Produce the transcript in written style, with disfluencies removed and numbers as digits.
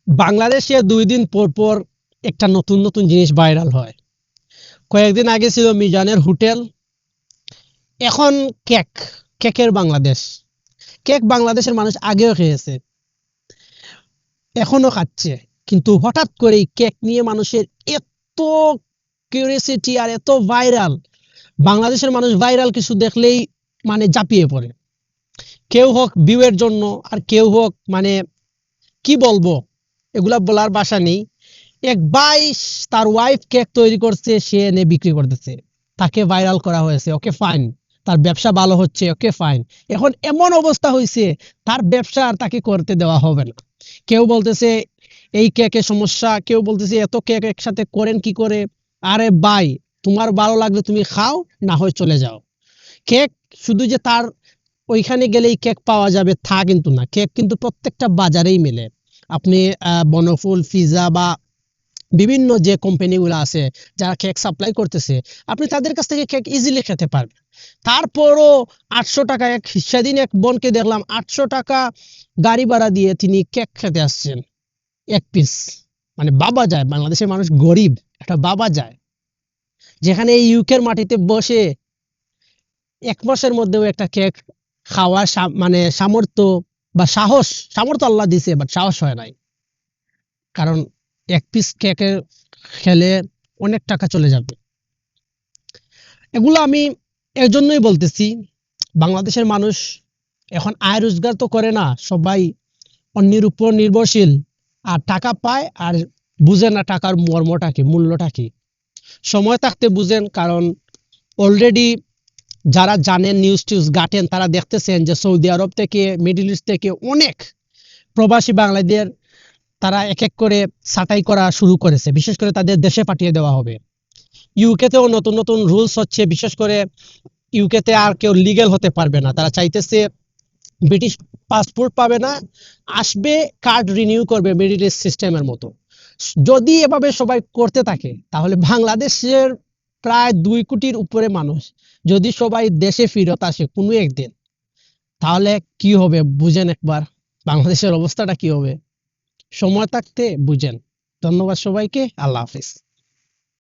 বাংলাদেশে 2 দিন পর পর একটা নতুন নতুন জিনিস ভাইরাল হয়। কয়েকদিন আগে ছিল মিজানের হোটেল, এখন কেক, কেকের বাংলাদেশ। কেক বাংলাদেশের মানুষ আগেও খেয়েছে, এখনো খাচ্ছে, কিন্তু হঠাৎ করে কেক নিয়ে মানুষের এত কিউরিয়াসিটি আর এত ভাইরাল, বাংলাদেশের মানুষ ভাইরাল কিছু দেখলেই মানে ঝাঁপিয়ে পড়ে। কেউ হোক ভিউ এর জন্য, আর কেউ হোক মানে কি বলবো, এগুলা বলার ভাষা নেই। এক ভাই তার ওয়াইফ কেক তৈরি করছে, সে এনে বিক্রি করতেছে, তাকে ভাইরাল করা হয়েছে, ওকে ফাইন, তার ব্যবসা ভালো হচ্ছে, ওকে ফাইন। এখন এমন অবস্থা হয়েছে, তার ব্যবসা আর তাকে করতে দেওয়া হবে না। কেউ বলতেছে এই কেকের সমস্যা, কেউ বলতেছে এত কেক একসাথে করেন কি করে। আরে ভাই, তোমার ভালো লাগলে তুমি খাও, না হয় চলে যাও। কেক শুধু যে তার ওইখানে গেলেই কেক পাওয়া যাবে তা কিন্তু না, কেক কিন্তু প্রত্যেকটা বাজারেই মেলে। আপনি বনফুল, পিৎজা বা বিভিন্ন যে কোম্পানিগুলো আছে যারা কেক সাপ্লাই করতেছে, আপনি তাদের কাছ থেকে কেক ইজিলি খেতে পারবেন। তারপরও 800 টাকা, সেদিন এক বোনকে দেখলাম 800 টাকা গাড়ি ভাড়া দিয়ে তিনি কেক খেতে আসছেন, এক পিস। মানে বাবা যায়, বাংলাদেশের মানুষ গরিব, একটা বাবা যায়, যেখানে এই ইউকের মাটিতে বসে 1 মাসের মধ্যেও একটা কেক খাওয়ার মানে সামর্থ্য বা সাহস, সামর্থ্য আল্লাহ দিছে, বাট সাহস হয় নাই। কারণ এক পিস কেকে খেলে অনেক টাকা চলে যাবে। এগুলো আমি এর জন্যই বলতেছি, বাংলাদেশের মানুষ এখন আয় রোজগার তো করে না, সবাই অন্যের উপর নির্ভরশীল, আর টাকা পায় আর বুঝে না টাকার মর্মটা কি, মূল্যটা কি। সময় থাকতে বুঝেন, কারণ অলরেডি যারা জানেন, নিউজ টিউজ ঘাটেন, তারা দেখতেছেন যে সৌদি আরব থেকে, মিডল ইস্ট থেকে অনেক প্রবাসী বাংলাদেশ তারা এক এক করে ছাঁটাই করা শুরু করেছে, বিশেষ করে তাদের দেশে পাঠিয়ে দেওয়া হবে। ইউকেতেও নতুন নতুন রুলস হচ্ছে, বিশেষ করে ইউকেতে আর কেউ লিগ্যাল হতে পারবে না, তারা চাইতেছে ব্রিটিশ পাসপোর্ট পাবে না, আসবে কার্ড রিনিউ করবে মিডল ইস্ট সিস্টেমের মতো। যদি এভাবে সবাই করতে থাকে, তাহলে বাংলাদেশের প্রায় 2 কোটির উপরে মানুষ যদি সবাই দেশে ফেরত আসে কোনো একদিন, তাহলে কি হবে বুঝেন একবার, বাংলাদেশের অবস্থাটা কি হবে। সময় থাকতে বুঝেন। ধন্যবাদ সবাইকে, আল্লাহ হাফিজ।